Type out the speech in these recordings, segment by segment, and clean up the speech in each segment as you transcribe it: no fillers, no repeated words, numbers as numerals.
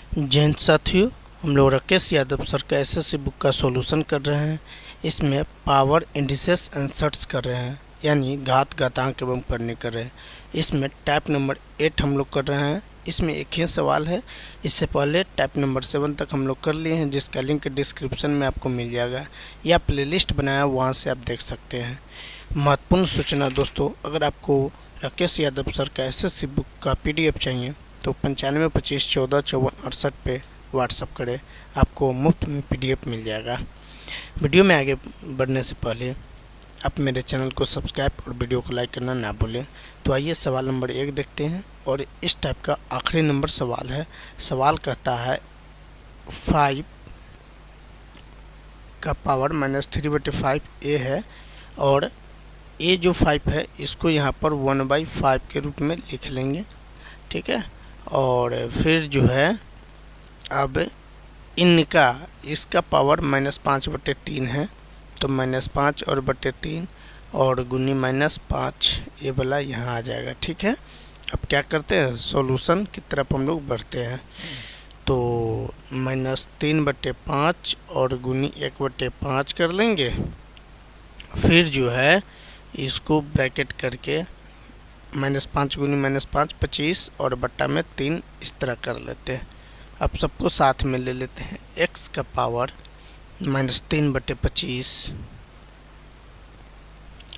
जय हिंद साथियों, हम लोग राकेश यादव सर का एसएससी बुक का सॉल्यूशन कर रहे हैं। इसमें पावर इंडिसेस एंसर्ट्स कर रहे हैं, यानी घात घातांक एवं करने कर रहे हैं। इसमें टाइप नंबर 8 हम लोग कर रहे हैं। इसमें एक ही सवाल है। इससे पहले टाइप नंबर 7 तक हम लोग कर लिए हैं, जिसका लिंक डिस्क्रिप्शन में आपको मिल जाएगा, या प्लेलिस्ट बनाया वहाँ से आप देख सकते हैं। महत्वपूर्ण सूचना दोस्तों, अगर आपको राकेश यादव सर का एसएससी बुक का PDF चाहिए तो 9525145468 पे व्हाट्सअप करें, आपको मुफ्त में PDF मिल जाएगा। वीडियो में आगे बढ़ने से पहले आप मेरे चैनल को सब्सक्राइब और वीडियो को लाइक करना ना भूलें। तो आइए सवाल नंबर 1 देखते हैं, और इस टाइप का आखिरी नंबर सवाल है। सवाल कहता है 5 का पावर -3/5 ए है, और ये जो 5 है इसको यहाँ पर 1/5 के रूप में लिख लेंगे, ठीक है। और फिर जो है अब इसका पावर -5/3 है, तो -5 और बटे 3 और गुनी -5 ये वाला यहाँ आ जाएगा, ठीक है। अब क्या करते हैं, सॉल्यूशन की तरफ हम लोग बढ़ते हैं। तो -3/5 और गुनी 1/5 कर लेंगे। फिर जो है इसको ब्रैकेट करके -5 गुनी -5 25 और बट्टा में 3 इस तरह कर लेते हैं। अब सबको साथ में ले लेते हैं। x का पावर -3/25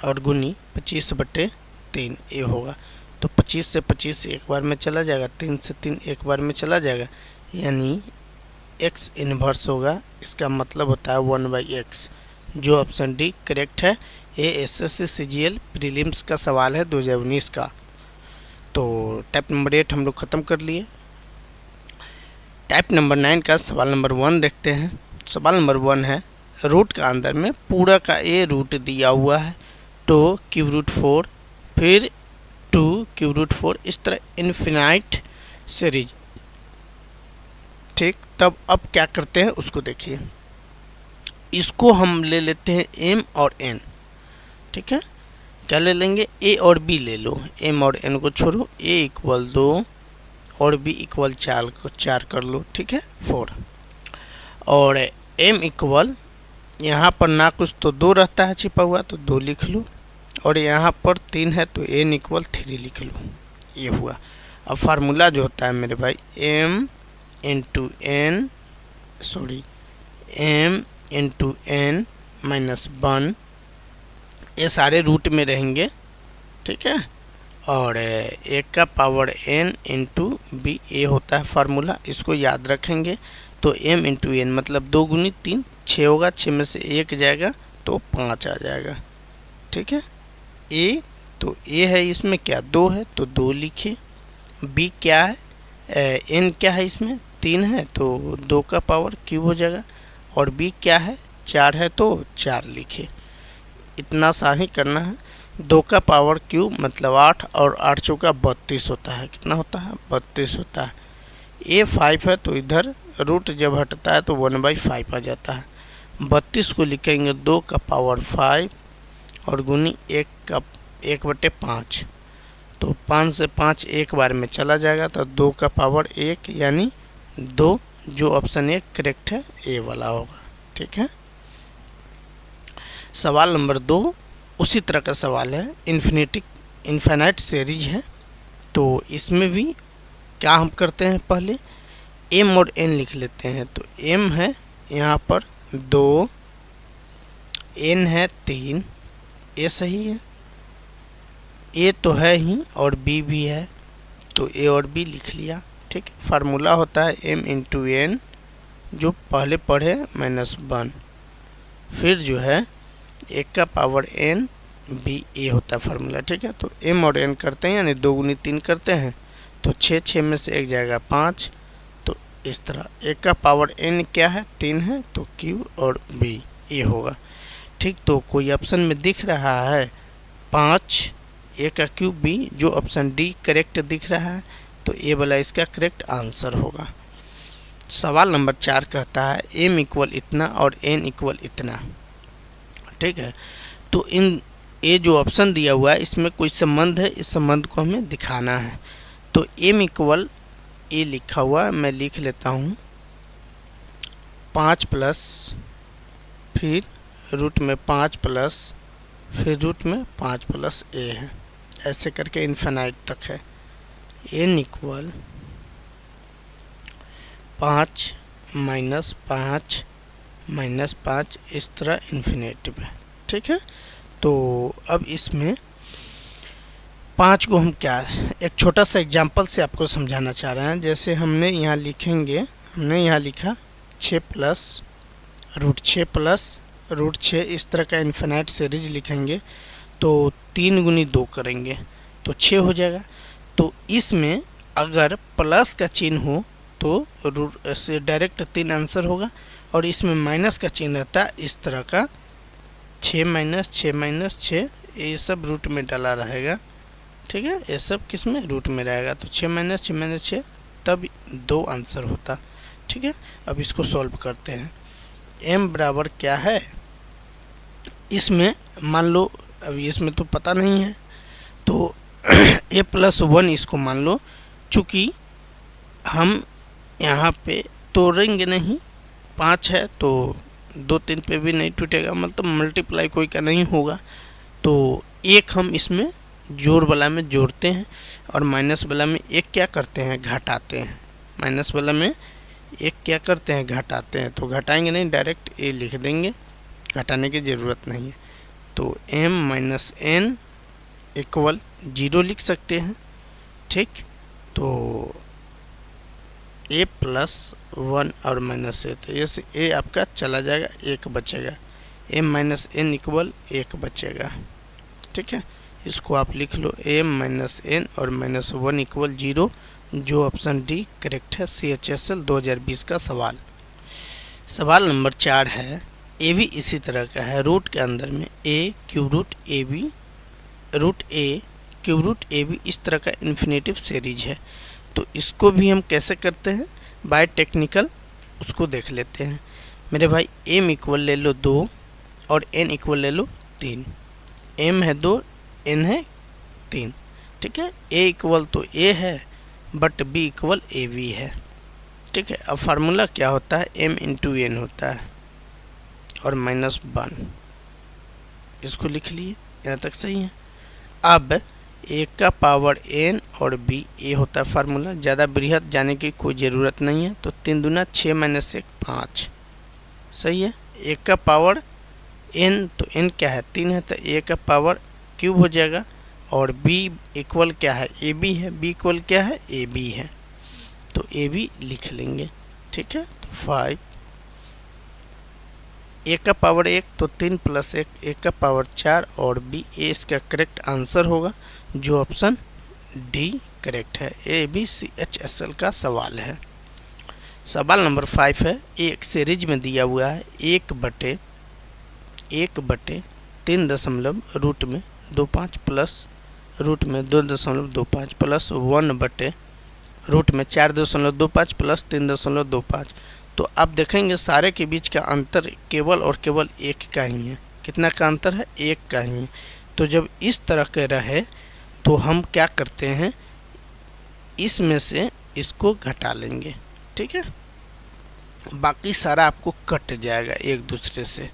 और गुनी 25/3 ये होगा। तो 25 से 25 एक बार में चला जाएगा, 3 से 3 एक बार में चला जाएगा, यानी x इन्वर्स होगा। इसका मतलब होता है 1/x, जो ऑप्शन डी करेक्ट है। ये एसएससी सीजीएल प्रीलिम्स का सवाल है 2019 का। तो टाइप नंबर 8 हम लोग ख़त्म कर लिए। टाइप नंबर 9 का सवाल नंबर 1 देखते हैं। सवाल नंबर 1 है, रूट का अंदर में पूरा का ए रूट दिया हुआ है, तो √4 फिर 2 √4, इस तरह इन्फिनाइट सीरीज, ठीक। तब अब क्या करते हैं उसको देखिए। इसको हम ले लेते हैं m और n, ठीक है। क्या ले लेंगे, a और b ले लो, m और n को छोड़ो, a = 2 और b = 4 कर लो, ठीक है, 4। और m इक्वल, यहाँ पर ना कुछ तो 2 रहता है छिपा हुआ, तो 2 लिख लो, और यहाँ पर 3 है तो n = 3 लिख लो, ये हुआ। अब फार्मूला जो होता है मेरे भाई, m × n -1, ये सारे रूट में रहेंगे, ठीक है। और एक का पावर n × b, ये होता है फार्मूला, इसको याद रखेंगे। तो m × n मतलब 2 गुनी 3 6 होगा, 6 में से 1 जाएगा तो 5 आ जाएगा, ठीक है। a तो a है, इसमें क्या 2 है तो 2 लिखिए। b क्या है, n क्या है, इसमें 3 है तो 2 का पावर क्यूब हो जाएगा, और b क्या है 4 है तो 4 लिखिए। इतना सा ही करना है। 2 का पावर क्यूब मतलब 8, और 8 चौका 32 होता है। कितना होता है, 32 होता है। ये 5 है तो इधर रूट जब हटता है तो 1/5 आ जाता है। 32 को लिखेंगे 2 का पावर 5 और गुनी 1/5, तो 5 से 5 एक बार में चला जाएगा, तो 2 का पावर 1 यानी 2, जो ऑप्शन 1 करेक्ट है, ए वाला होगा, ठीक है। सवाल नंबर 2 उसी तरह का सवाल है, इन्फिनाइट सीरीज है। तो इसमें भी क्या हम करते हैं, पहले m और n लिख लेते हैं। तो m है यहाँ पर 2, n है 3, ये सही है, a तो है ही और b भी है, तो a और b लिख लिया, ठीक। फार्मूला होता है m × n, जो पहले पढ़े -1, फिर जो है 1 का पावर n b, ये होता है फार्मूला, ठीक है। तो m और n करते हैं, यानी 2 गुनी 3 करते हैं, तो 6 में से 1 जाएगा 5, तो इस तरह 1 का पावर n क्या है 3 है, तो q और b ये होगा, ठीक। तो कोई ऑप्शन में दिख रहा है 5, a का क्यूब b, जो ऑप्शन डी करेक्ट दिख रहा है, तो ये वाला इसका करेक्ट आंसर होगा। सवाल नंबर 4 कहता है m = इतना और n = इतना, ठीक है। तो ये जो ऑप्शन दिया हुआ है इसमें कोई संबंध है, इस संबंध को हमें दिखाना है। तो m = ए लिखा हुआ है, मैं लिख लेता हूँ 5 प्लस फिर रूट में 5 प्लस फिर रूट में 5 प्लस ए है, ऐसे करके इन्फिनाइट तक है। एन इक्वल 5 माइनस 5 माइनस 5 इस तरह इन्फिनेटिव है। ठीक है, तो अब इसमें 5 को हम क्या एक छोटा सा एग्जांपल से आपको समझाना चाह रहे हैं। जैसे हमने यहाँ लिखेंगे, हमने यहाँ लिखा 6 प्लस रूट 6 इस तरह का इन्फिनाइट सीरीज लिखेंगे तो 3 गुनी 2 करेंगे तो 6 हो जाएगा। तो इसमें अगर प्लस का चिन्ह हो तो रूट से डायरेक्ट 3 आंसर होगा, और इसमें माइनस का चिन्ह रहता है इस तरह का 6 माइनस 6 ये सब रूट में डाला रहेगा। ठीक है, ये सब किस में रूट में रहेगा, तो 6 माइनस 6 तब 2 आंसर होता। ठीक है, अब इसको सॉल्व करते हैं। m बराबर क्या है, इसमें मान लो अभी इसमें तो पता नहीं है तो a प्लस 1 इसको मान लो, चूँकि हम यहाँ पे तोड़ेंगे नहीं, 5 है तो 2 3 पे भी नहीं टूटेगा, मतलब मल्टीप्लाई कोई का नहीं होगा। तो एक हम इसमें जोड़ वाला में जोड़ते हैं और माइनस वाला में एक क्या करते हैं घटाते हैं, माइनस वाला में एक क्या करते हैं घटाते हैं। तो घटाएंगे नहीं, डायरेक्ट ए लिख देंगे, घटाने की ज़रूरत नहीं है। तो m माइनस n इक्वल 0 लिख सकते हैं। ठीक, तो a प्लस 1 और माइनस ए, तो ये से a आपका चला जाएगा, 1 बचेगा। m माइनस n इक्वल 1 बचेगा। ठीक है, इसको आप लिख लो m माइनस n और माइनस 1 इक्वल 0, जो ऑप्शन डी करेक्ट है। CHSL 2020 का सवाल। सवाल नंबर 4 है, ए भी इसी तरह का है। रूट के अंदर में a cube root A B root A cube root A B इस तरह का इन्फिनेटिव सीरीज है। तो इसको भी हम कैसे करते हैं, बाय टेक्निकल उसको देख लेते हैं। मेरे भाई m इक्वल ले लो 2 और n इक्वल ले लो 3। m है 2, n है 3। ठीक है, a इक्वल तो a है but b equal A B है। ठीक है, अब फार्मूला क्या होता है, m इंटू n होता है और माइनस 1, इसको लिख लिए, यहाँ तक सही है। अब a का पावर n और b ये होता है फार्मूला, ज़्यादा बृहद जाने की कोई ज़रूरत नहीं है। तो 3 दूना 6 माइनस 1 5, सही है। a का पावर n, तो n क्या है 3 है, तो a का पावर क्यूब हो जाएगा, और b इक्वल क्या है ए बी है, b इक्वल क्या है ए बी है, तो ए बी लिख लेंगे। ठीक है, तो 5 a का पावर 1 तो 3 प्लस 1 a का पावर 4 और b ए इसका करेक्ट आंसर होगा, जो ऑप्शन डी करेक्ट है। ABCHSL का सवाल है। सवाल नंबर 5 है, एक सीरीज में दिया हुआ है 1 बटे 3 दशमलव रूट में 25 प्लस रूट में 2.25 प्लस 1 बटे रूट में 4.25 प्लस 3.25। तो आप देखेंगे सारे के बीच का अंतर केवल और केवल 1 का ही है। कितना का अंतर है, 1 का ही है। तो जब इस तरह के रहे तो हम क्या करते हैं, इसमें से इसको घटा लेंगे। ठीक है, बाकी सारा आपको कट जाएगा एक दूसरे से।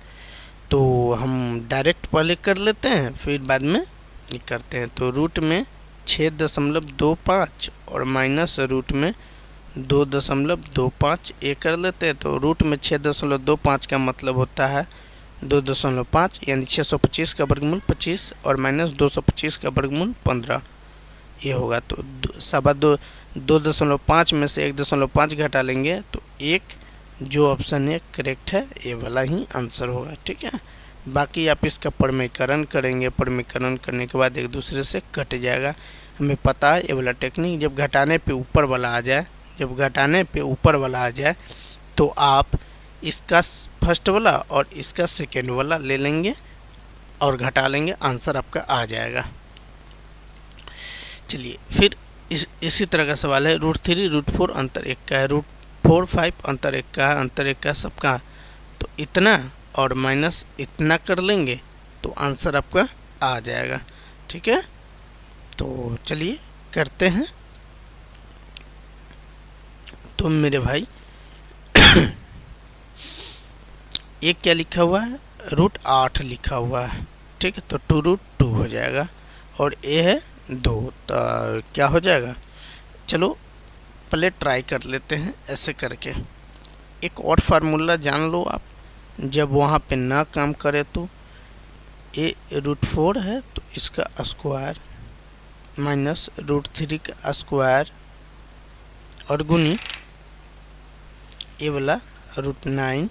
तो हम डायरेक्ट पहले कर लेते हैं, फिर बाद में ये करते हैं। तो रूट में 6.25 और माइनस रूट में 2.25 ये कर लेते हैं। तो रूट में 6.25 का मतलब होता है 2.5, यानी 625 का वर्गमूल 25 और माइनस 225 का वर्गमूल 15 ये होगा। तो 2.5 में से 1.5 घटा लेंगे तो 1, जो ऑप्शन है करेक्ट है, ये वाला ही आंसर होगा। ठीक है, बाकी आप इसका प्रमेयकरण करेंगे, प्रमेयकरण करने के बाद एक दूसरे से कट जाएगा। हमें पता है ये वाला टेक्निक, जब घटाने पे ऊपर वाला आ जाए, तो आप इसका फर्स्ट वाला और इसका सेकेंड वाला ले लेंगे और घटा लेंगे, आंसर आपका आ जाएगा। चलिए फिर इसी तरह का सवाल है, √3 √4 अंतर 1 का है, √4 5 अंतर 1 का है, अंतर 1 का सबका, तो इतना और माइनस इतना कर लेंगे तो आंसर आपका आ जाएगा। ठीक है, तो चलिए करते हैं। तो मेरे भाई ये क्या लिखा हुआ है, √8 लिखा हुआ है, ठीक है। तो 2√2 हो जाएगा और ये है 2, तो क्या हो जाएगा, चलो पहले ट्राई कर लेते हैं ऐसे करके। एक और फार्मूला जान लो आप, जब वहाँ पे ना काम करे तो ये √4 है तो इसका स्क्वायर माइनस √3 का स्क्वायर और गुनी ये वाला √9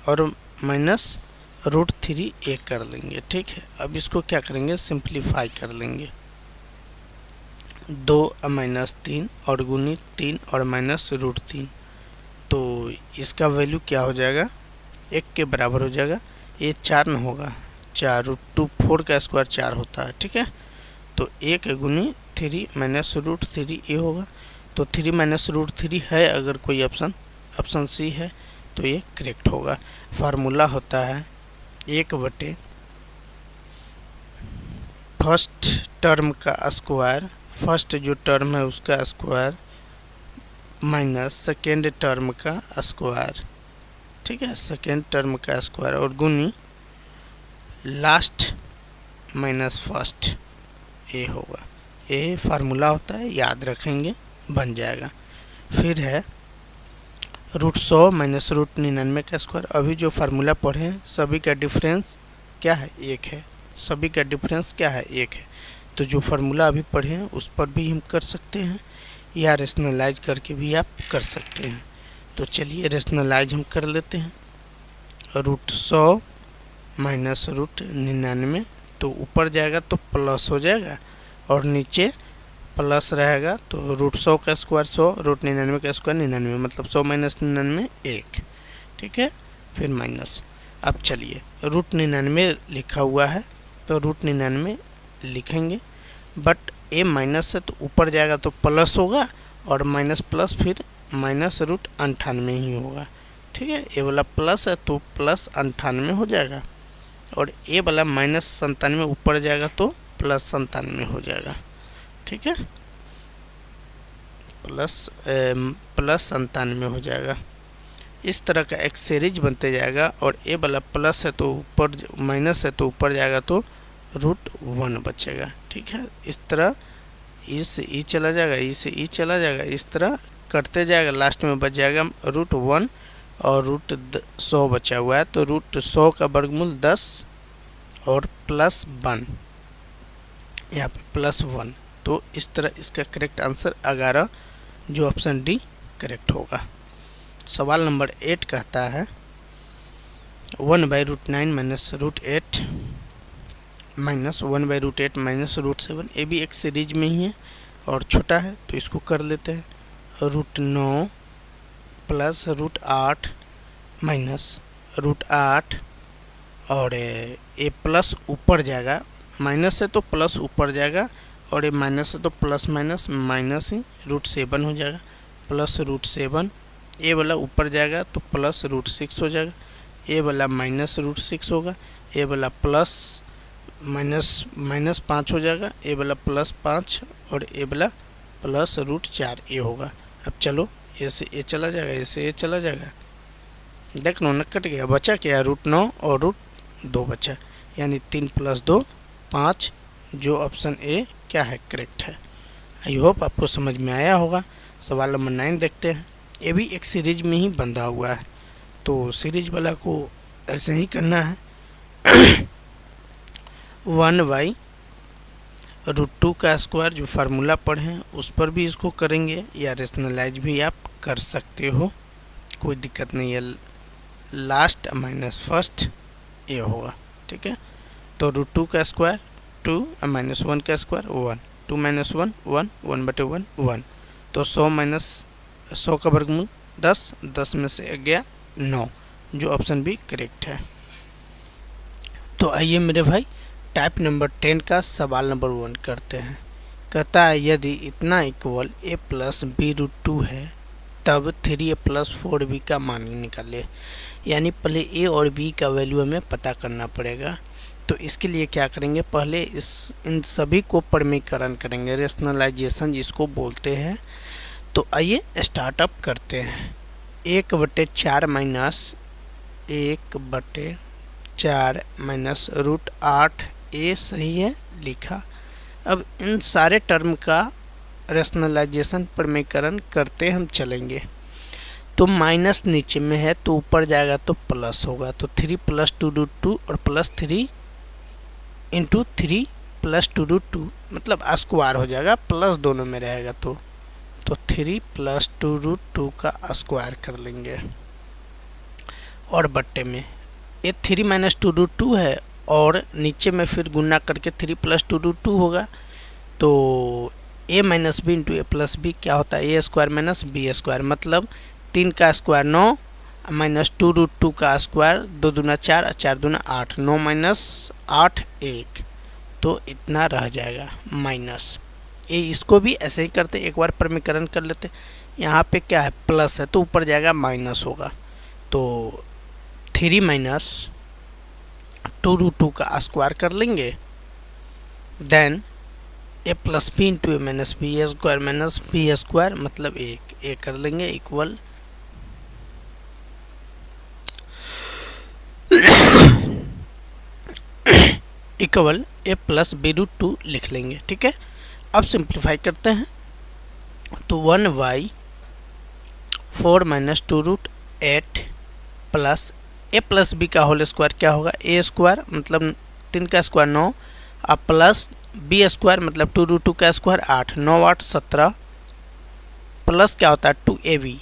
और माइनस √3 ए कर लेंगे, ठीक है। अब इसको क्या करेंगे, सिंप्लीफाई कर लेंगे। 2 माइनस 3 और गुनी 3 और माइनस √3, तो इसका वैल्यू क्या हो जाएगा, 1 के बराबर हो जाएगा। ये 4 न होगा, 4 √4 का स्क्वायर 4 होता है, ठीक है। तो 1 गुनी 3 माइनस √3 ये होगा। तो 3 माइनस √3 है अगर कोई ऑप्शन सी है तो ये करेक्ट होगा। फार्मूला होता है 1/, फर्स्ट टर्म का स्क्वायर, फर्स्ट जो टर्म है उसका स्क्वायर माइनस सेकेंड टर्म का स्क्वायर, ठीक है, सेकेंड टर्म का स्क्वायर और गुनी लास्ट माइनस फर्स्ट, ये होगा। ये फार्मूला होता है, याद रखेंगे, बन जाएगा। फिर है √100 माइनस √99 का स्क्वायर। अभी जो फार्मूला पढ़े हैं सभी का डिफरेंस क्या है, 1 है। सभी का डिफरेंस क्या है, 1 है। तो जो फार्मूला अभी पढ़े हैं उस पर भी हम कर सकते हैं या रेशनलाइज करके भी आप कर सकते हैं। तो चलिए रेशनलाइज हम कर लेते हैं। √100 माइनस √99, तो ऊपर जाएगा तो प्लस हो जाएगा और नीचे प्लस रहेगा। तो √100 का स्क्वायर 100, √99 का स्क्वायर 99, मतलब 100 माइनस 99 1, ठीक है। फिर माइनस, अब चलिए √99 लिखा हुआ है तो √99 लिखेंगे, बट ए माइनस है तो ऊपर जाएगा तो प्लस होगा और माइनस प्लस फिर माइनस √98 ही होगा, ठीक है। ए वाला प्लस है तो प्लस 98 हो जाएगा और ए वाला माइनस 97 ऊपर जाएगा तो प्लस 97 हो जाएगा, ठीक है। प्लस 97 हो जाएगा। इस तरह का एक सीरीज बनते जाएगा और ए वाला प्लस है तो ऊपर, माइनस है तो ऊपर जाएगा तो √1 बचेगा, ठीक है। इस तरह ई से ई चला जाएगा, ई से ई चला जाएगा, इस तरह करते जाएगा। लास्ट में बच जाएगा √1 और √100 बचा हुआ है तो √100 का वर्गमूल 10 और +1, यहाँ पे +1। तो इस तरह इसका करेक्ट आंसर 11, जो ऑप्शन डी करेक्ट होगा। सवाल नंबर 8 कहता है 1/√9 माइनस √8 माइनस 1/√8 माइनस √7। ये भी एक सीरीज में ही है और छोटा है तो इसको कर लेते हैं। √9 प्लस √8 माइनस √8 और ये प्लस ऊपर जाएगा, माइनस है तो प्लस ऊपर जाएगा और ये माइनस है तो प्लस माइनस माइनस ही √7 हो जाएगा, प्लस √7। ये वाला ऊपर जाएगा तो प्लस √6 हो जाएगा, ये वाला माइनस √6 होगा, ये वाला प्लस माइनस 5 हो जाएगा, ये वाला +5 और ये वाला प्लस √4 ये होगा। अब चलो ये से ये चला जाएगा, ये से ये चला जाएगा, देख लो न कट गया, बचा क्या, √9 और √2 बचा, यानी 3 + 2 5, जो ऑप्शन ए क्या है करेक्ट है। आई होप आपको समझ में आया होगा। सवाल नंबर 9 देखते हैं। ये भी एक सीरीज में ही बंधा हुआ है तो सीरीज वाला को ऐसे ही करना है। 1/√2 का स्क्वायर जो फार्मूला पढ़े हैं उस पर भी इसको करेंगे या रेशनलाइज भी आप कर सकते हो, कोई दिक्कत नहीं है। लास्ट माइनस फर्स्ट ये होगा, ठीक है। तो √2 का स्क्वायर 2 माइनस 1 का स्क्वायर 1, 2 माइनस 1 1, 1/1 1। तो 100 माइनस 100 का वर्गमूल 10, 10 में से गया 9, जो ऑप्शन भी करेक्ट है। तो आइए मेरे भाई टाइप नंबर 10 का सवाल नंबर 1 करते हैं। कहता है यदि इतना इक्वल a + b√2 है तब 3a + 4b का मान निकाले। यानी पहले a और b का वैल्यू हमें पता करना पड़ेगा। तो इसके लिए क्या करेंगे, पहले इन सभी को परमीकरण करेंगे, रेशनलाइजेशन जिसको बोलते हैं। तो आइए स्टार्टअप करते हैं। 1/4 माइनस 1/4 माइनस √8 ए सही है, लिखा। अब इन सारे टर्म का रैशनलाइजेशन प्रमेयकरण करते हम चलेंगे। तो माइनस नीचे में है तो ऊपर जाएगा तो प्लस होगा, तो 3 + 2√2 और +3 × 3 + 2√2 मतलब स्क्वायर हो जाएगा, प्लस दोनों में रहेगा तो 3 + 2√2 का स्क्वायर कर लेंगे। और बट्टे में ये 3 - 2√2 है और नीचे में फिर गुना करके 3 + 2√2 होगा। तो a - b × a + b क्या होता है, a² - b² मतलब 3 का स्क्वायर 9 - 2√2 का स्क्वायर 2 दूना 4 और 4 दूना 8, 9 - 8 1, तो इतना रह जाएगा माइनस। ये इसको भी ऐसे ही करते, एक बार प्रमीकरण कर लेते। यहाँ पे क्या है, प्लस है तो ऊपर जाएगा माइनस होगा, तो 3 - 2√2 का स्क्वायर कर लेंगे। Then a + b × a - b² - b² मतलब 1 a कर लेंगे इक्वल a + b√2 लिख लेंगे। ठीक है, अब सिंप्लीफाई करते हैं तो 1/4 - 2√8 प्लस a + b का होल स्क्वायर क्या होगा, a² मतलब 3 का स्क्वायर 9 और प्लस b² मतलब 2√2 का स्क्वायर 8, 9 × 8 17 प्लस क्या होता है 2ab,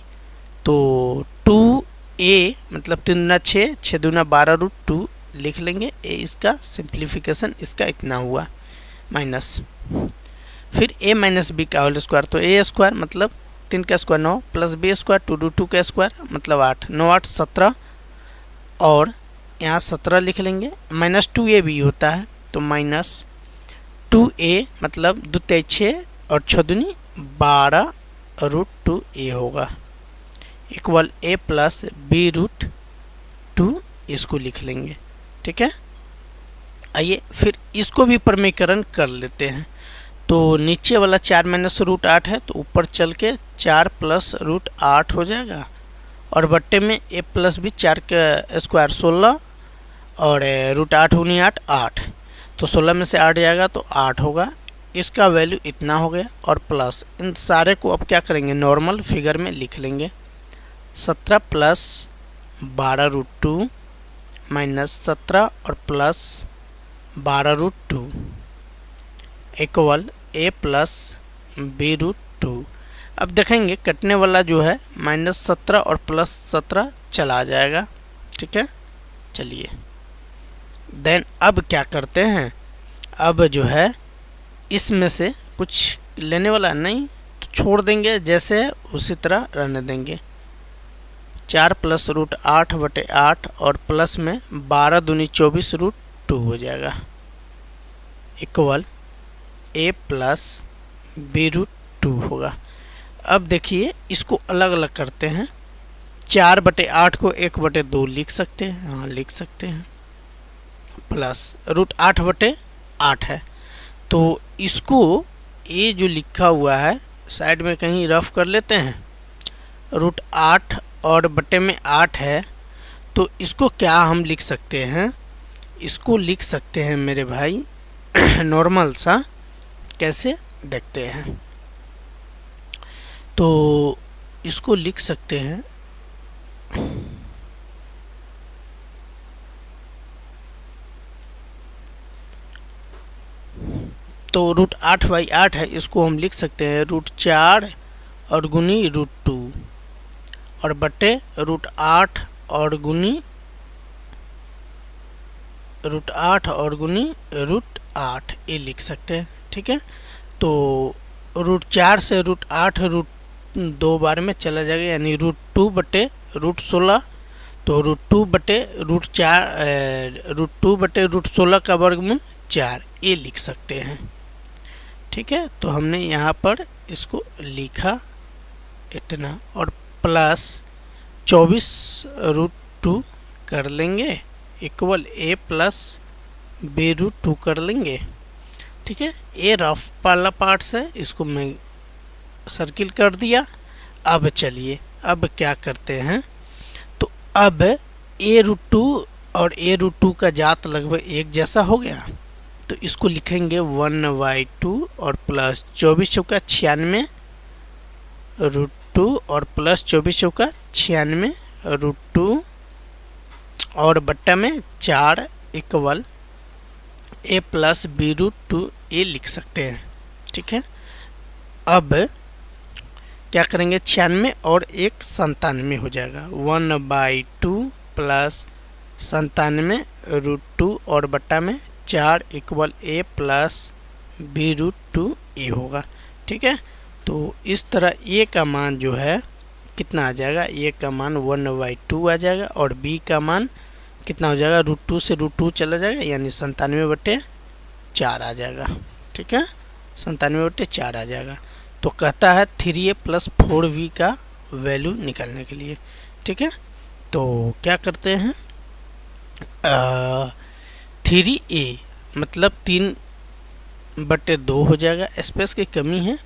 तो 2a मतलब 3 दूना 6, 6 दूना 12√2 लिख लेंगे। ए इसका सिंप्लीफिकेशन इसका इतना हुआ माइनस। फिर a - b का होल स्क्वायर तो a² मतलब 3 का स्क्वायर 9 प्लस b² 2√2 का स्क्वायर मतलब 8, 9 × 8 17 और यहाँ 17 लिख लेंगे। -2ab होता है तो -2a मतलब 2 × 6 और 6 दूनी 12√2a होगा इक्वल a + b√2 इसको लिख लेंगे। ठीक है, आइए फिर इसको भी प्रमीकरण कर लेते हैं। तो नीचे वाला 4 - √8 है तो ऊपर चल के 4 + √8 हो जाएगा और बट्टे में a + b 4 का स्क्वायर 16 और √8 × 8 8, तो 16 में से 8 जाएगा तो 8 होगा। इसका वैल्यू इतना हो गया और प्लस इन सारे को अब क्या करेंगे, नॉर्मल फिगर में लिख लेंगे। 17 + 12√2 -17 और प्लस 12√2 इक्वल a + b√2। अब देखेंगे कटने वाला जो है -17 और +17 चला जाएगा। ठीक है, चलिए देन अब क्या करते हैं, अब जो है इसमें से कुछ लेने वाला नहीं तो छोड़ देंगे, जैसे उसी तरह रहने देंगे। 4 + √8/8 और प्लस में 12 दूनी 24√2 हो जाएगा इक्वल a + b√2 होगा। अब देखिए इसको अलग अलग करते हैं। 4/8 को 1/2 लिख सकते हैं, हाँ लिख सकते हैं, प्लस √8/8 है तो इसको ये जो लिखा हुआ है साइड में कहीं रफ कर लेते हैं। √8 और बटे में 8 है तो इसको क्या हम लिख सकते हैं, इसको लिख सकते हैं मेरे भाई नॉर्मल सा, कैसे देखते हैं। तो इसको लिख सकते हैं तो √8/8 है, इसको हम लिख सकते हैं √4 और गुनी √2 और बटे √8 और गुनी √8 ये लिख सकते हैं। ठीक है, तो √4 से √8 2 बार में चला जाएगा, यानी √2 बटे √16, तो √2 बटे √16 का वर्गमूल 4 ये लिख सकते हैं। ठीक है, तो हमने यहाँ पर इसको लिखा इतना और प्लस 24√2 कर लेंगे इक्वल a + b√2 कर लेंगे। ठीक है, ये रफ वाला पार्ट है, इसको मैं सर्किल कर दिया अब चलिए अब क्या करते हैं, तो अब a√2 और a√2 का जात लगभग एक जैसा हो गया, तो इसको लिखेंगे 1/2 और प्लस 24 चौका 96 √2 और प्लस 24 चौका 96 √2 और बट्टा में 4 equal a plus b√2 a लिख सकते हैं। ठीक है, अब क्या करेंगे, 96 और 1 97 हो जाएगा, 1/2 प्लस 97 √2 और बट्टा में 4 equal a plus b√2 a होगा। ठीक है, तो इस तरह a का मान जो है कितना आ जाएगा, a का मान 1/2 आ जाएगा और b का मान कितना हो जाएगा, √2 से √2 चला जाएगा यानी 97/4 आ जाएगा। ठीक है, 97/4 आ जाएगा। तो कहता है 3a प्लस 4b का वैल्यू निकालने के लिए। ठीक है, तो क्या करते हैं, 3a मतलब 3/2 हो जाएगा, स्पेस की कमी है,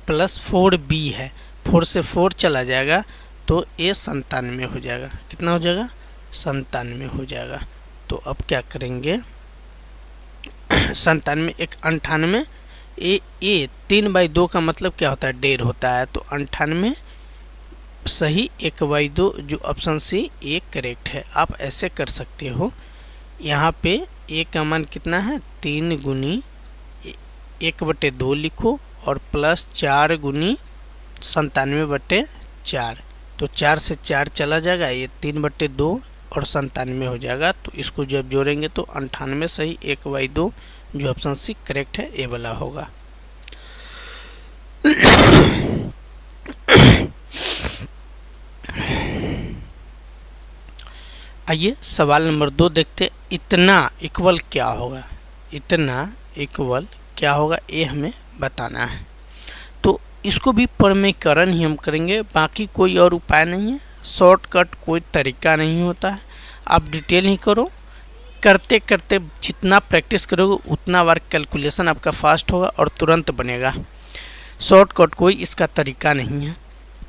प्लस 4b है, 4 से 4 चला जाएगा तो a 97 हो जाएगा। कितना हो जाएगा, 97 हो जाएगा। तो अब क्या करेंगे, 97 1 98, ए 3/2 का मतलब क्या होता है, 1.5 होता है, तो 98 सही 1/2 जो ऑप्शन सी ए करेक्ट है। आप ऐसे कर सकते हो, यहाँ पे ए का मान कितना है, 3 गुनी 1/2 लिखो और प्लस 4 गुनी 97/4, तो 4 से 4 चला जाएगा, ये 3/2 और 97 हो जाएगा। तो इसको जब जोड़ेंगे तो 98 सही 1/2 जो ऑप्शन सी करेक्ट है ए वाला होगा। आइए सवाल नंबर 2 देखते, इतना इक्वल क्या होगा, इतना इक्वल क्या होगा ये हमें बताना है। तो इसको भी प्रमेयकरण ही हम करेंगे, बाकी कोई और उपाय नहीं है, शॉर्टकट कोई तरीका नहीं होता है। आप डिटेल ही करो, करते करते जितना प्रैक्टिस करोगे उतना बार कैलकुलेशन आपका फास्ट होगा और तुरंत बनेगा। शॉर्टकट कोई इसका तरीका नहीं है।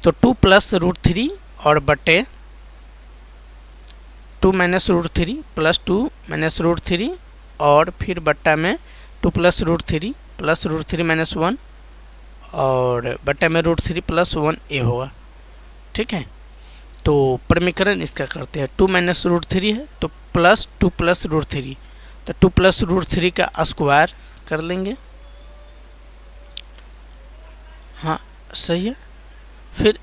तो 2 प्लस √3 और बटे 2 माइनस √3 प्लस 2 माइनस √3 और फिर बट्टा में 2 प्लस √3 प्लस √3 माइनस 1 और बट्टा में √3 प्लस 1 ए होगा। ठीक है, तो प्रमीकरण इसका करते हैं, 2 माइनस √3 है तो प्लस 2 प्लस √3, तो 2 प्लस √3 का स्क्वायर कर लेंगे। हाँ सही है, फिर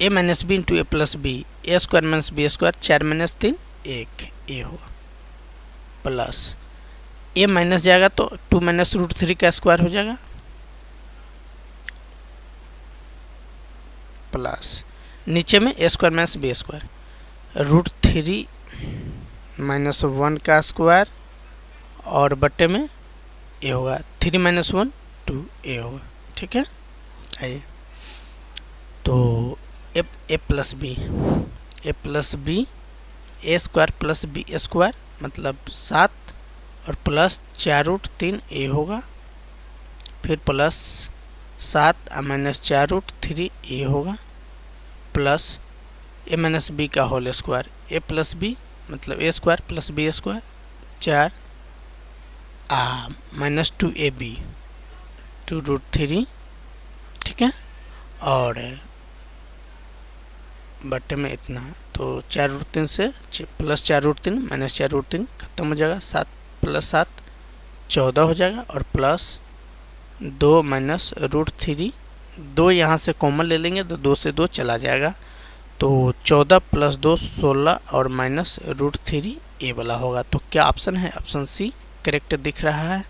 a minus B into A plus B, A square minus B square, 4 minus 3 1 A होगा, प्लस a माइनस जाएगा तो 2 माइनस √3 का स्क्वायर हो जाएगा, प्लस नीचे में a square minus B square, √3 minus 1 का स्क्वायर और बट्टे में ए होगा, 3 माइनस 1 2 ए होगा। ठीक है, आइए तो ए plus B A square plus B square मतलब 7 और प्लस 4√3 ए होगा, फिर प्लस 7 माइनस 4√3 ए होगा, प्लस ए माइनस बी का whole square, a plus b मतलब a square plus B square, 4 minus 2 a b 2√3। ठीक है, और बट्टे में इतना, तो 4√3 से प्लस 4√3 माइनस 4√3 खत्म हो जाएगा, 7 प्लस 7 14 हो जाएगा और प्लस 2 माइनस √3, 2 यहाँ से कॉमन ले लेंगे तो 2 से 2 चला जाएगा, तो 14 प्लस 2 16 और माइनस √3 ए वाला होगा। तो क्या ऑप्शन है, ऑप्शन सी करेक्ट दिख रहा है,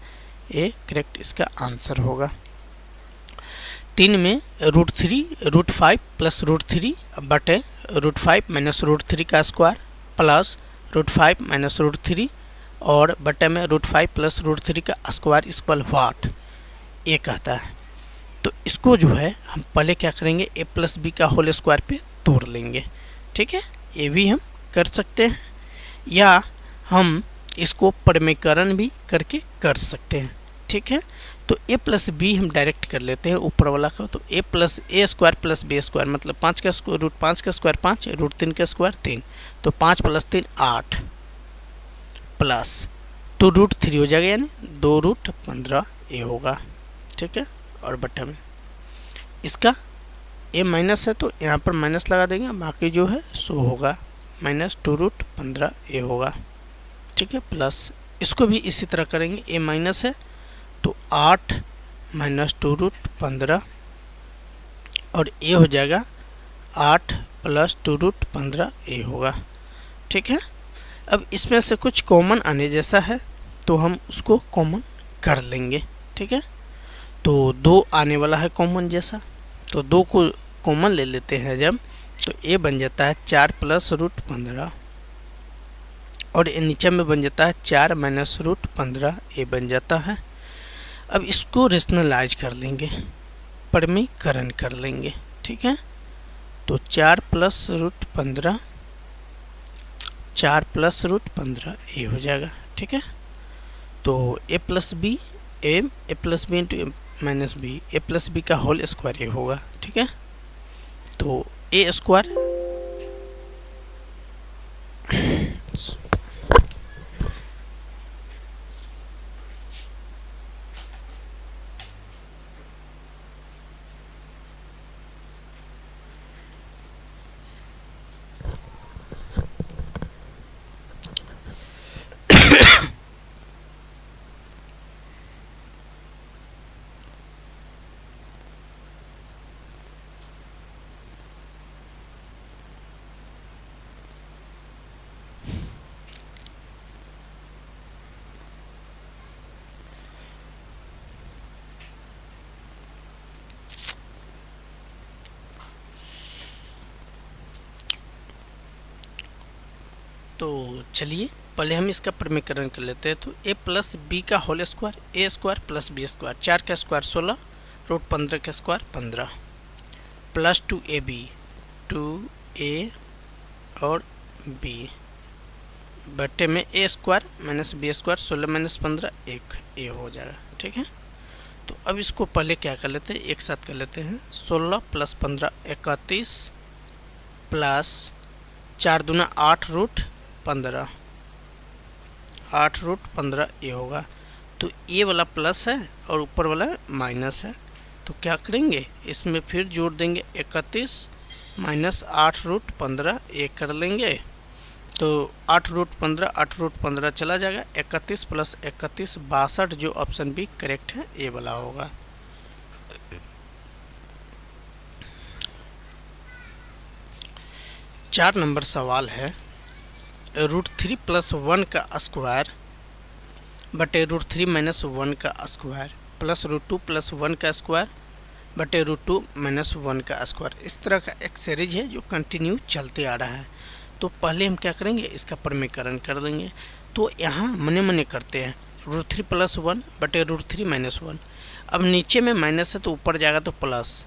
ए करेक्ट इसका आंसर होगा। 3 में √5 प्लस √3 बटे √5 माइनस √3 का स्क्वायर प्लस √5 माइनस √3 और बटे में √5 प्लस √3 का स्क्वायर इक्वल व्हाट, ये कहता है। तो इसको जो है हम पहले क्या करेंगे, ए प्लस बी का होल स्क्वायर पे तोड़ लेंगे। ठीक है, ये भी हम कर सकते हैं या हम इसको प्रमेयकरण भी करके कर सकते हैं। ठीक है, तो a प्लस बी हम डायरेक्ट कर लेते हैं ऊपर वाला का। तो a plus A square plus B square मतलब 5 का स्क्वायर रूट 5 का स्क्वायर 5 रूट 3 का स्क्वायर 3। तो 5 प्लस 3 8 प्लस 2 रूट 3 हो जाएगा यानी 2 रूट 15 ए होगा। ठीक है, और बट्टा में इसका ए माइनस है तो यहाँ पर माइनस लगा देंगे, बाकी जो है सो होगा माइनस 2 रूट 15 ए होगा। ठीक है, प्लस इसको भी इसी तरह करेंगे, ए माइनस है तो 8 माइनस 2 रूट 15 और ए हो जाएगा 8 प्लस 2 रूट 15 ए होगा। ठीक है, अब इसमें से कुछ कॉमन आने जैसा है तो हम उसको कॉमन कर लेंगे। ठीक है, तो 2 आने वाला है कॉमन जैसा, तो 2 को कॉमन ले लेते हैं जब, तो ए बन जाता है 4 प्लस रूट 15 और ए नीचे में बन जाता है 4 माइनस रूट 15 ए बन जाता है। अब इसको रेशनलाइज कर लेंगे, परमीकरण कर लेंगे। ठीक है, तो 4 प्लस रूट 15 4 प्लस रूट 15 ए हो जाएगा। ठीक है, तो ए प्लस बी ए प्लस बी इंटू ए माइनस बी, ए प्लस बी का होल स्क्वायर ए होगा। ठीक है, तो ए स्क्वायर तो चलिए पहले हम इसका प्रमीकरण कर लेते हैं। तो ए प्लस बी का होल स्क्वायर, ए स्क्वायर प्लस बी स्क्वायर, 4 का स्क्वायर 16 रूट 15 का स्क्वायर 15 प्लस 2 बी 2a और b बटे में a square minus B square 16 minus 15 1 a हो जाएगा। ठीक है, तो अब इसको पहले क्या कर लेते हैं, एक साथ कर लेते हैं। 16 प्लस 15 31 प्लस 4 दूना 8 रूट 15 8 रूट 15 ये होगा। तो ये वाला प्लस है और ऊपर वाला माइनस है, तो क्या करेंगे इसमें फिर जोड़ देंगे 31 माइनस 8 रूट 15 ये कर लेंगे। तो 8 रूट 15 चला जाएगा, 31 प्लस 31 62, जो ऑप्शन बी करेक्ट है ये वाला होगा। चार नंबर सवाल है, रूट 3 प्लस 1 का स्क्वायर बटे रूट 3 माइनस 1 का स्क्वायर प्लस रूट 2 प्लस 1 का स्क्वायर बटे रूट 2 माइनस 1 का स्क्वायर। इस तरह का एक सीरीज है जो कंटिन्यू चलते आ रहा है। तो पहले हम क्या करेंगे, इसका प्रमीकरण कर देंगे। तो यहाँ मने मने करते हैं, रूट 3 प्लस 1 बटे रूट 3 माइनस 1। अब नीचे में माइनस है तो ऊपर जाएगा तो प्लस,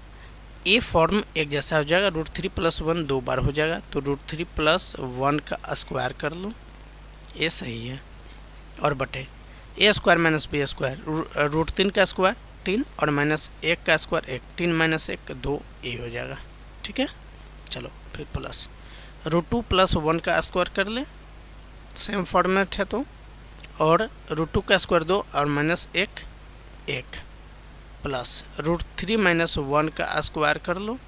ए फॉर्म एक जैसा हो जाएगा। रूट 3 प्लस 1 2 बार हो जाएगा, तो रूट 3 प्लस 1 का स्क्वायर कर लो, ये सही है, और बटे a square minus B square, root 3 का स्क्वायर 3 और माइनस 1 का स्क्वायर 1, 3 माइनस 1 2 ए हो जाएगा। ठीक है, चलो फिर प्लस रूट 2 प्लस 1 का स्क्वायर कर ले, सेम फॉर्मेट है तो, और रूट 2 का स्क्वायर 2 और माइनस 1 1 प्लस रूट 3 माइनस 1 का स्क्वायर कर लो,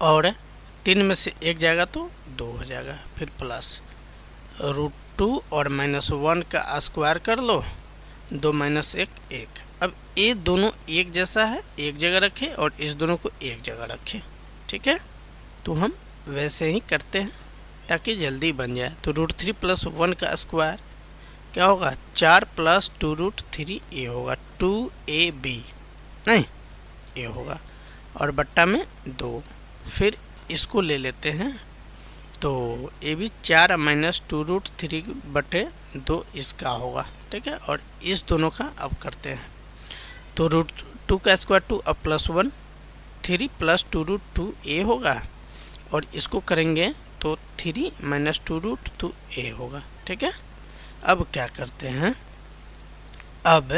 और 3 में से 1 जाएगा तो 2 हो जाएगा। फिर प्लस रूट 2 और माइनस 1 का स्क्वायर कर लो, 2 माइनस 1 1। अब ये दोनों एक जैसा है, एक जगह रखें, और इस दोनों को एक जगह रखें। ठीक है, तो हम वैसे ही करते हैं ताकि जल्दी बन जाए। तो रूट 3 प्लस 1 का स्क्वायर क्या होगा, 4 प्लस 2 रूट 3 ए होगा, 2ab नहीं ए होगा, और बट्टा में 2। फिर इसको ले लेते हैं, तो ए भी 4 माइनस 2 रूट 3 बटे 2 इसका होगा। ठीक है, और इस दोनों का अब करते हैं। तो रूट 2 का स्क्वायर 2 अब प्लस 1 3 प्लस 2 रूट 2 ए होगा, और इसको करेंगे तो 3 माइनस 2 रूट 2 ए होगा। ठीक है, अब क्या करते हैं, अब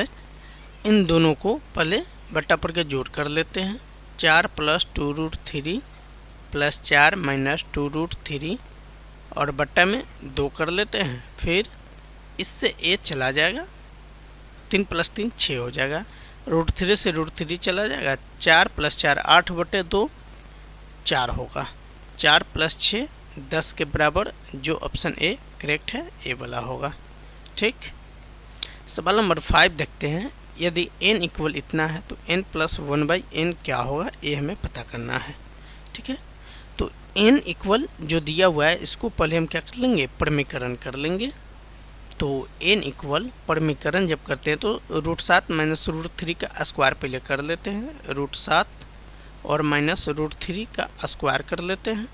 इन दोनों को पहले बट्टा पर के जोड़ कर लेते हैं। 4 + 2√3 + 4 - 2√3 और बट्टा में 2 कर लेते हैं। फिर इससे a चला जाएगा, 3 + 3 6 हो जाएगा। √3 से √3 चला जाएगा, 4 + 4 8/2 4 होगा। 4 + 6 10 के बराबर, जो ऑप्शन ए करेक्ट है ए वाला होगा। ठीक, सवाल नंबर 5 देखते हैं। यदि n इक्वल इतना है तो n + 1/n क्या होगा, ये हमें पता करना है। ठीक है, तो n इक्वल जो दिया हुआ है इसको पहले हम क्या कर लेंगे, परमीकरण कर लेंगे। तो n इक्वल परमीकरण जब करते हैं तो √7 - √3 का स्क्वायर पहले कर लेते हैं। √7 और -√3 का स्क्वायर कर लेते हैं।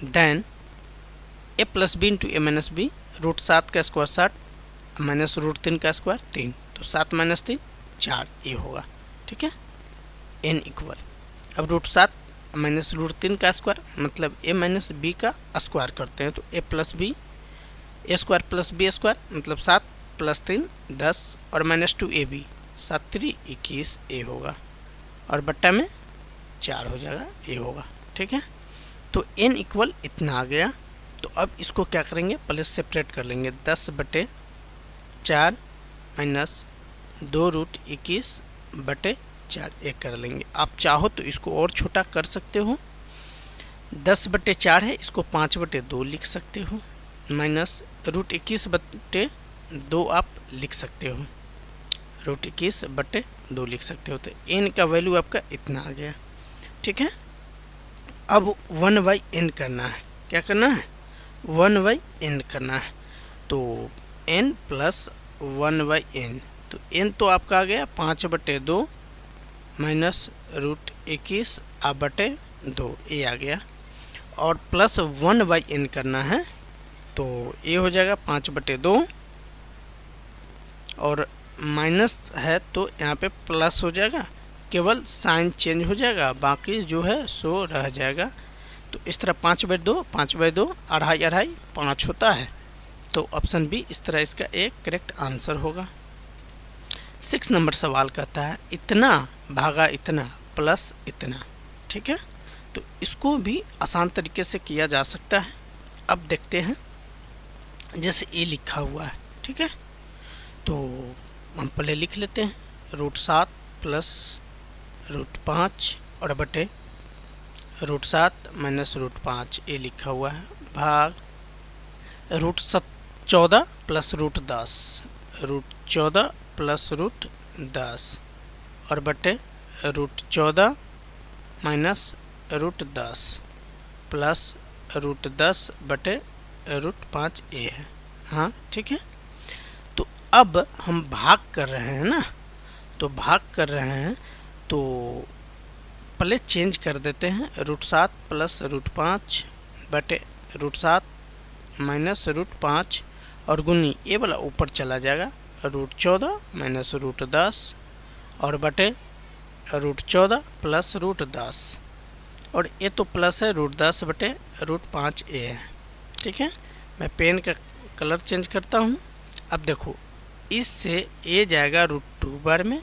Then a + b × a - b, √7 का स्क्वायर 7 -√3 का स्क्वायर 3, तो 7 - 3 4 ये होगा। ठीक है, n इक्वल अब √7 - √3 का स्क्वायर मतलब a - b का स्क्वायर करते हैं, तो a + b a² + b² मतलब 7 + 3 10 और -2ab 7 3 21 a होगा और बट्टा में 4 हो जाएगा, ये होगा। ठीक है, तो n इक्वल इतना आ गया। तो अब इसको क्या करेंगे, पहले सेपरेट कर लेंगे। 10/4 - 2√21/4 एक कर लेंगे। आप चाहो तो इसको और छोटा कर सकते हो। 10/4 है, इसको 5/2 लिख सकते हो, -√21/2 आप लिख सकते हो, √21/2 लिख सकते हो। तो n का वैल्यू आपका इतना आ गया। ठीक है, अब 1/n करना है। क्या करना है, 1/n करना है। तो n + 1/n, तो n तो आपका आ गया 5/2 -√21/2 ये आ गया, और प्लस 1/n करना है। तो ये हो जाएगा 5/2 और माइनस है तो यहाँ पे प्लस हो जाएगा, केवल साइन चेंज हो जाएगा, बाकी जो है सो रह जाएगा। तो इस तरह 5/2 5/2 2.5 2.5 5 होता है। तो ऑप्शन बी इस तरह इसका एक करेक्ट आंसर होगा। 6 नंबर सवाल कहता है इतना भागा इतना प्लस इतना। ठीक है, तो इसको भी आसान तरीके से किया जा सकता है। अब देखते हैं, जैसे ए लिखा हुआ है। ठीक है, तो हम पहले लिख लेते हैं √7 + √5 और बटे √7 - √5 ये लिखा हुआ है, भाग √14 + √10 √14 + √10 और बटे √14 - √10 प्लस √10 बटे √5 ये है। हाँ ठीक है, तो अब हम भाग कर रहे हैं ना, तो भाग कर रहे हैं तो पहले चेंज कर देते हैं। √7 + √5 बटे √7 - √5 और गुनी ये वाला ऊपर चला जाएगा, √14 - √10 और बटे √14 + √10 और ये तो प्लस है √10 बटे √5 ए है। ठीक है, मैं पेन का कलर चेंज करता हूँ। अब देखो, इससे ए जाएगा √2 बार में,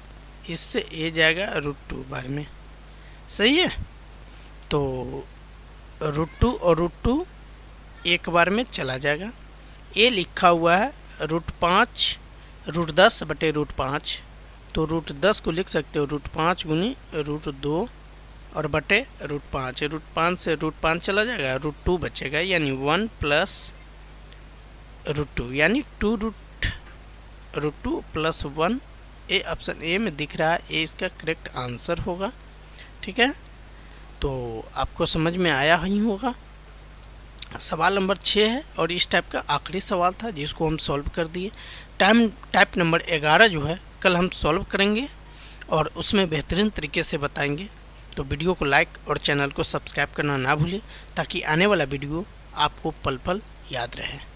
इससे ए जाएगा √2 बार में, सही है। तो √2 और √2 एक बार में चला जाएगा। ए लिखा हुआ है √5 √10 बटे √5, तो √10 को लिख सकते हो √5 गुनी √2 और बटे √5, √5 से √5 चला जाएगा, √2 बचेगा, यानी 1 + √2 यानी 2 √2 + 1। ए ऑप्शन ए में दिख रहा है, ए इसका करेक्ट आंसर होगा। ठीक है, तो आपको समझ में आया ही होगा। सवाल नंबर 6 है और इस टाइप का आखिरी सवाल था जिसको हम सॉल्व कर दिए। टाइप नंबर 11 जो है कल हम सॉल्व करेंगे और उसमें बेहतरीन तरीके से बताएंगे। तो वीडियो को लाइक और चैनल को सब्सक्राइब करना ना भूलें ताकि आने वाला वीडियो आपको पल पल याद रहे।